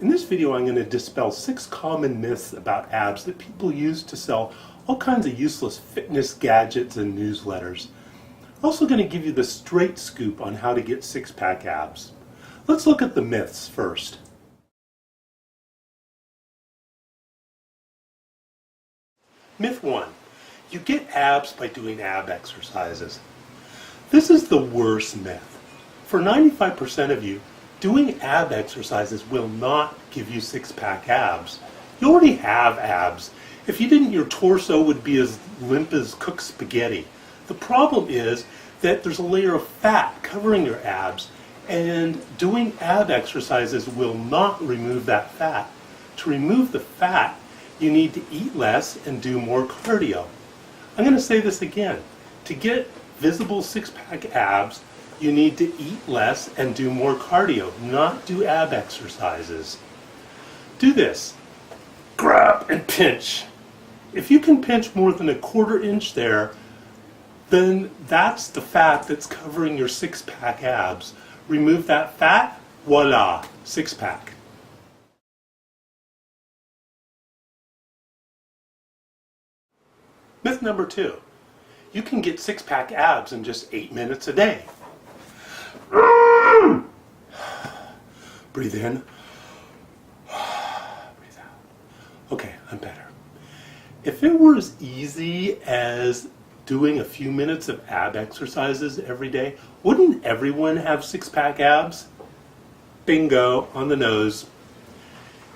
In this video, I'm going to dispel 6 common myths about abs that people use to sell all kinds of useless fitness gadgets and newsletters. I'm also going to give you the straight scoop on how to get six-pack abs. Let's look at the myths first. Myth 1. You get abs by doing ab exercises. This is the worst myth. For 95% of you, doing ab exercises will not give you six-pack abs. You already have abs. If you didn't, your torso would be as limp as cooked spaghetti. The problem is that there's a layer of fat covering your abs, and doing ab exercises will not remove that fat. To remove the fat, you need to eat less and do more cardio. I'm going to say this again. To get visible six-pack abs, you need to eat less and do more cardio, not do ab exercises. Do this. Grab and pinch. If you can pinch more than a 1/4 inch there, then that's the fat that's covering your six-pack abs. Remove that fat, voila, six-pack. Myth number 2. You can get six-pack abs in just 8 minutes a day. Breathe in. Breathe out. Okay, I'm better. If it were as easy as doing a few minutes of ab exercises every day, wouldn't everyone have six-pack abs? Bingo, on the nose.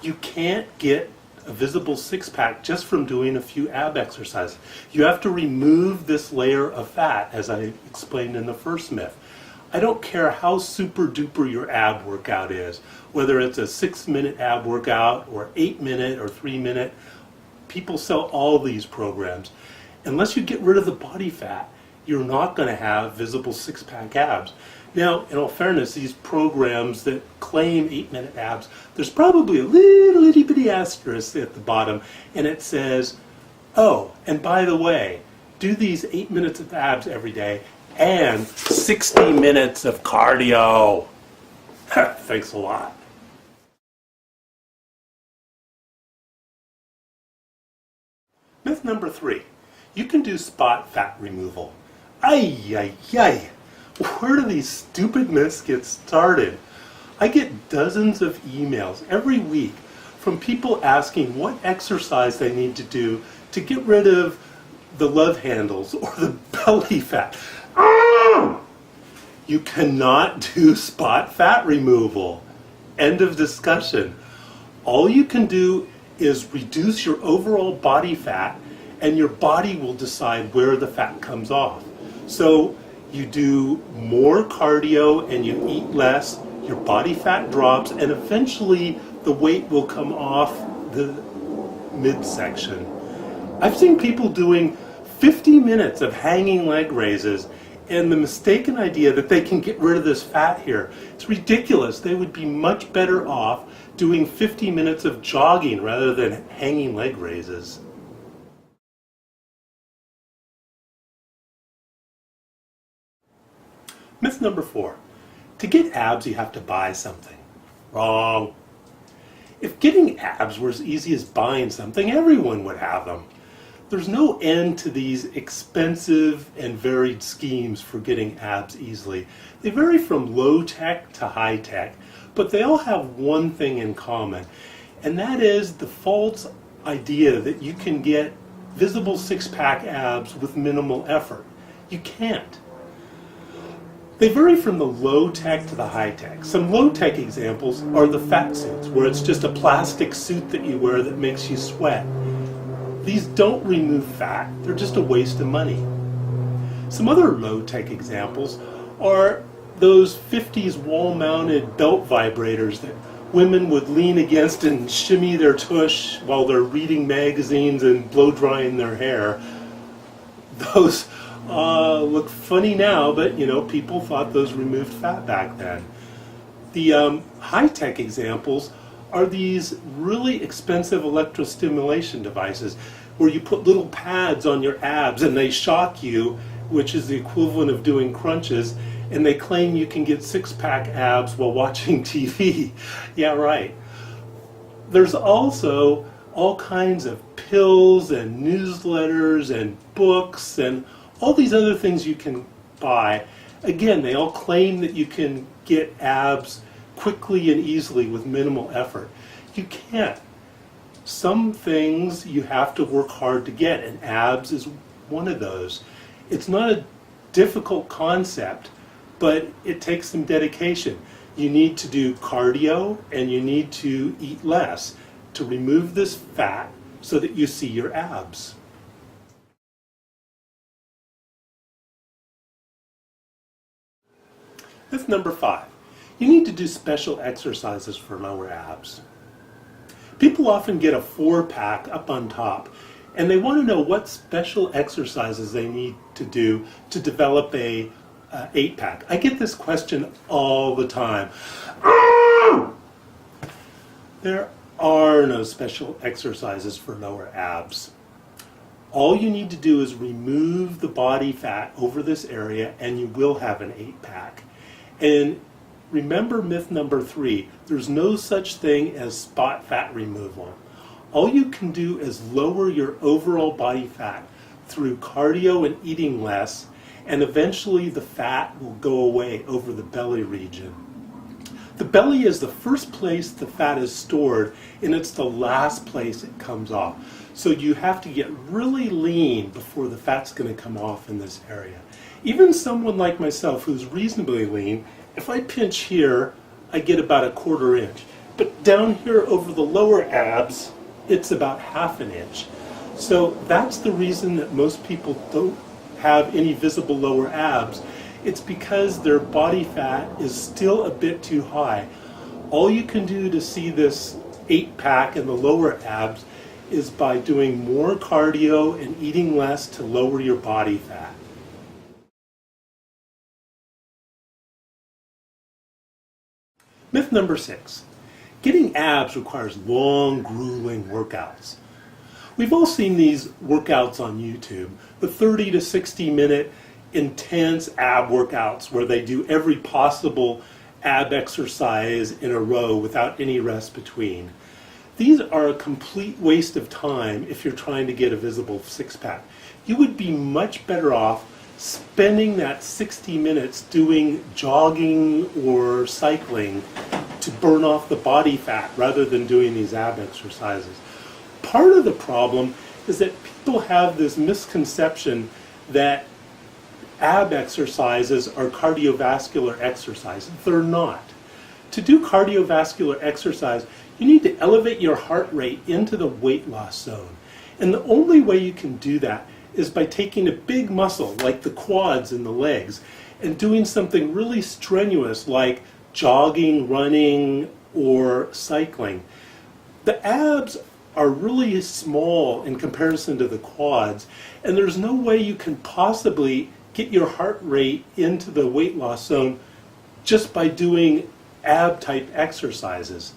You can't get a visible six-pack just from doing a few ab exercises. You have to remove this layer of fat, as I explained in the first myth. I don't care how super duper your ab workout is, whether it's a 6-minute ab workout or 8-minute or 3-minute. People sell all these programs. Unless you get rid of the body fat, you're not going to have visible six-pack abs. Now, in all fairness, these programs that claim 8-minute abs, there's probably a little itty bitty asterisk at the bottom, and it says, oh, and by the way, do these 8 minutes of abs every day and 60 minutes of cardio. Thanks a lot. Myth number 3. You can do spot fat removal. Ay, ay, ay. Where do these stupid myths get started? I get dozens of emails every week from people asking what exercise they need to do to get rid of the love handles or the belly fat. You cannot do spot fat removal. End of discussion. All you can do is reduce your overall body fat, and your body will decide where the fat comes off. So you do more cardio and you eat less, your body fat drops, and eventually the weight will come off the midsection. I've seen people doing 50 minutes of hanging leg raises, and the mistaken idea that they can get rid of this fat here. It's ridiculous. They would be much better off doing 50 minutes of jogging rather than hanging leg raises. Myth number 4. To get abs, you have to buy something. Wrong. If getting abs were as easy as buying something, everyone would have them. There's no end to these expensive and varied schemes for getting abs easily. They vary from low-tech to high-tech, but they all have one thing in common, and that is the false idea that you can get visible six-pack abs with minimal effort. You can't. They vary from the low-tech to the high-tech. Some low-tech examples are the fat suits, where it's just a plastic suit that you wear that makes you sweat. These don't remove fat, they're just a waste of money. Some other low-tech examples are those 50s wall-mounted belt vibrators that women would lean against and shimmy their tush while they're reading magazines and blow-drying their hair. Those look funny now, but people thought those removed fat back then. The high-tech examples are these really expensive electrostimulation devices where you put little pads on your abs and they shock you, which is the equivalent of doing crunches, and they claim you can get six-pack abs while watching TV. Yeah, right. There's also all kinds of pills and newsletters and books and all these other things you can buy. Again, they all claim that you can get abs quickly and easily with minimal effort. You can't. Some things you have to work hard to get, and abs is one of those. It's not a difficult concept, but it takes some dedication. You need to do cardio and you need to eat less to remove this fat so that you see your abs. Myth number 5. You need to do special exercises for lower abs. People often get a 4-pack up on top, and they want to know what special exercises they need to do to develop a 8-pack. I get this question all the time. There are no special exercises for lower abs. All you need to do is remove the body fat over this area and you will have an 8-pack. And remember myth number 3, there's no such thing as spot fat removal. All you can do is lower your overall body fat through cardio and eating less, and eventually the fat will go away over the belly region. The belly is the first place the fat is stored, and it's the last place it comes off. So you have to get really lean before the fat's going to come off in this area. Even someone like myself who's reasonably lean, if I pinch here, I get about 1/4 inch. But down here over the lower abs, it's about 1/2 inch. So that's the reason that most people don't have any visible lower abs. It's because their body fat is still a bit too high. All you can do to see this 8-pack in the lower abs is by doing more cardio and eating less to lower your body fat. Myth number 6. Getting abs requires long, grueling workouts. We've all seen these workouts on YouTube, the 30 to 60 minute intense ab workouts where they do every possible ab exercise in a row without any rest between. These are a complete waste of time if you're trying to get a visible 6-pack. You would be much better off spending that 60 minutes doing jogging or cycling to burn off the body fat rather than doing these ab exercises. Part of the problem is that people have this misconception that ab exercises are cardiovascular exercises. They're not. To do cardiovascular exercise, you need to elevate your heart rate into the weight loss zone. And the only way you can do that is by taking a big muscle like the quads and the legs and doing something really strenuous like jogging, running, or cycling. The abs are really small in comparison to the quads, and there's no way you can possibly get your heart rate into the weight loss zone just by doing ab type exercises.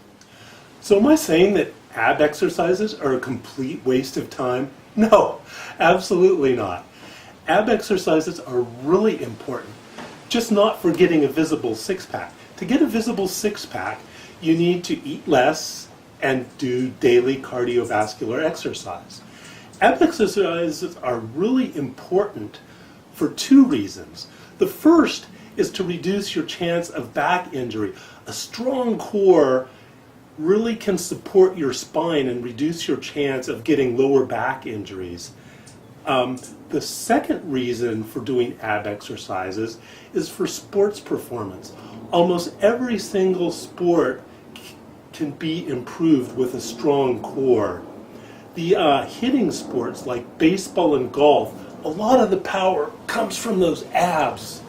So am I saying that ab exercises are a complete waste of time? No, absolutely not. Ab exercises are really important, just not for getting a visible 6-pack. To get a visible 6-pack, you need to eat less and do daily cardiovascular exercise. Ab exercises are really important for 2 reasons. The first is to reduce your chance of back injury. A strong core really can support your spine and reduce your chance of getting lower back injuries. The second reason for doing ab exercises is for sports performance. Almost every single sport can be improved with a strong core. The hitting sports like baseball and golf, a lot of the power comes from those abs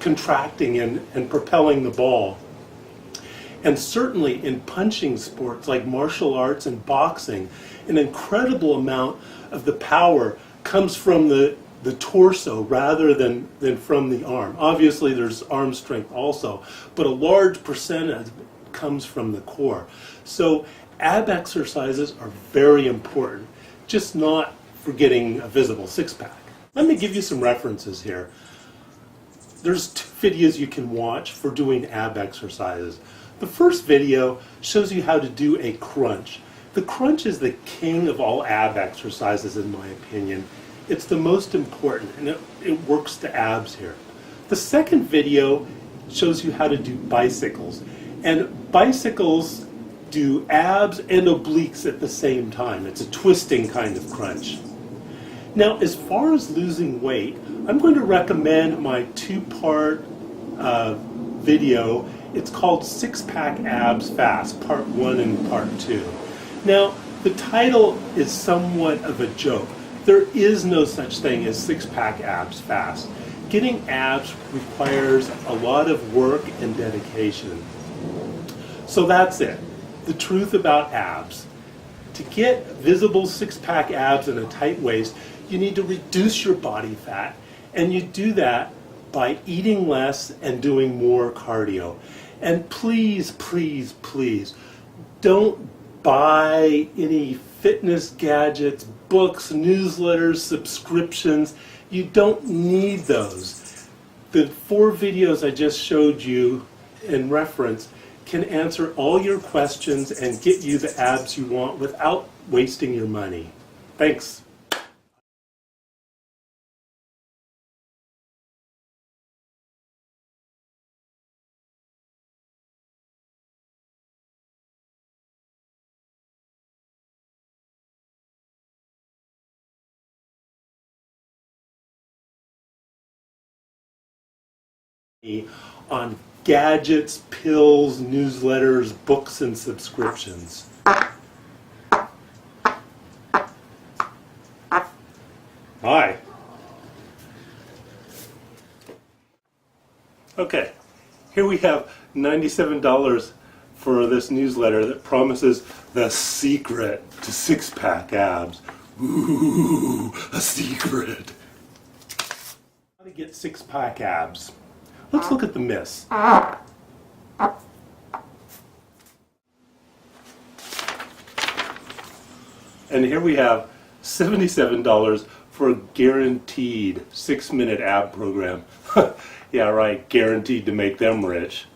contracting and propelling the ball. And certainly in punching sports like martial arts and boxing, an incredible amount of the power comes from the torso rather than from the arm. Obviously there's arm strength also, but a large percentage comes from the core. So ab exercises are very important, just not for getting a visible 6-pack. Let me give you some references here. There's 2 videos you can watch for doing ab exercises. The first video shows you how to do a crunch. The crunch is the king of all ab exercises in my opinion. It's the most important and it works the abs here. The second video shows you how to do bicycles. And bicycles do abs and obliques at the same time. It's a twisting kind of crunch. Now, as far as losing weight, I'm going to recommend my two-part video. It's called Six Pack Abs Fast, Part 1 and Part 2. Now, the title is somewhat of a joke. There is no such thing as six-pack abs fast. Getting abs requires a lot of work and dedication. So that's it. The truth about abs. To get visible six-pack abs and a tight waist, you need to reduce your body fat. And you do that by eating less and doing more cardio. And please, please, please, don't buy any fitness gadgets, books, newsletters, subscriptions. You don't need those. The 4 videos I just showed you in reference can answer all your questions and get you the abs you want without wasting your money. Thanks. On gadgets, pills, newsletters, books, and subscriptions. Hi. Okay, here we have $97 for this newsletter that promises the secret to six-pack abs. Ooh, a secret. How to get six-pack abs. Let's look at the myths. And here we have $77 for a guaranteed 6-minute ab program. Yeah, right, guaranteed to make them rich.